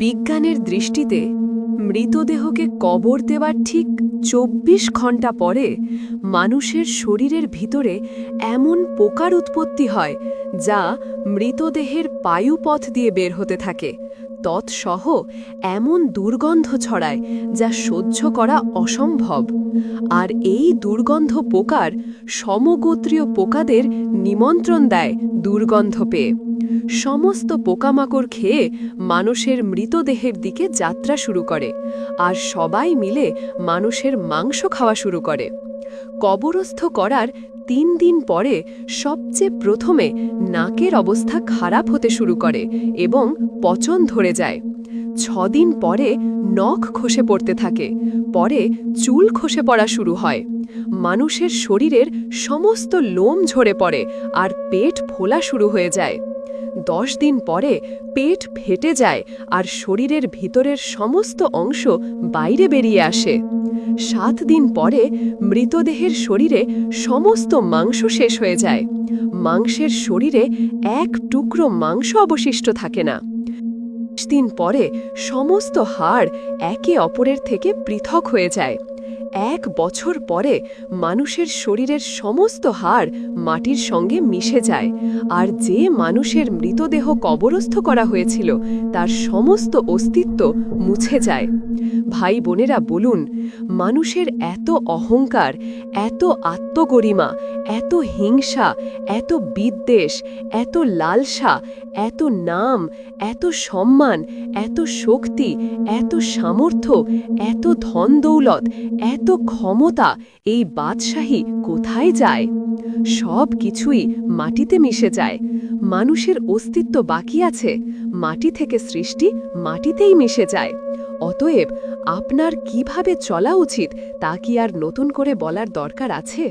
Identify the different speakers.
Speaker 1: বিজ্ঞানের দৃষ্টিতে মৃতদেহকে কবর দেওয়ার ঠিক ২৪ ঘণ্টা পরে মানুষের শরীরের ভিতরে এমন পোকার উৎপত্তি হয় যা মৃতদেহের পায়ুপথ দিয়ে বের হতে থাকে, তৎসহ এমন দুর্গন্ধ ছড়ায় যা সহ্য করা অসম্ভব। আর এই দুর্গন্ধ পোকার সমগোত্রীয় পোকাদের নিমন্ত্রণ দেয় দুর্গন্ধ পেয়ে। সমস্ত পোকামাকড় খেয়ে মানুষের মৃতদেহের দিকে যাত্রা শুরু করে, আর সবাই মিলে মানুষের মাংস খাওয়া শুরু করে। কবরস্থ করার ৩ দিন পরে সবচেয়ে প্রথমে নাকের অবস্থা খারাপ হতে শুরু করে এবং পচন ধরে যায়। ৬ দিন পরে নখ খসে পড়তে থাকে, পরে চুল খসে পড়া শুরু হয়। মানুষের শরীরের সমস্ত লোম ঝরে পড়ে আর পেট ফোলা শুরু হয়ে যায়। ১০ দিন পরে পেট ফেটে যায় আর শরীরের ভিতরের সমস্ত অংশ বাইরে বেরিয়ে আসে। ৭ দিন পরে মৃতদেহের শরীরে সমস্ত মাংস শেষ হয়ে যায়। মাংসের শরীরে এক টুকরো মাংস অবশিষ্ট থাকে না। ২০ দিন পরে সমস্ত হাড় একে অপরের থেকে পৃথক হয়ে যায়। ১ বছর পরে মানুষের শরীরের সমস্ত হাড় মাটির সঙ্গে মিশে যায়, আর যে মানুষের মৃতদেহ কবরস্থ করা হয়েছিল তার সমস্ত অস্তিত্ব মুছে যায়। ভাই বোনেরা বলুন, মানুষের এত অহংকার, এত আত্মগরিমা, এত হিংসা, এত বিদ্বেষ, এত লালসা, এত নাম, এত সম্মান, এত শক্তি, এত সামর্থ্য, এত ধন দৌলত, এত ক্ষমতা, এই বাদশাহী কোথায় যায়? সব কিছুই মাটিতে মিশে যায়। মানুষের অস্তিত্ব বাকি আছে, মাটি থেকে সৃষ্টি মাটিতেই মিশে যায়। অতএব আপনার কিভাবে চলা উচিত তা কি আর নতুন করে বলার দরকার আছে?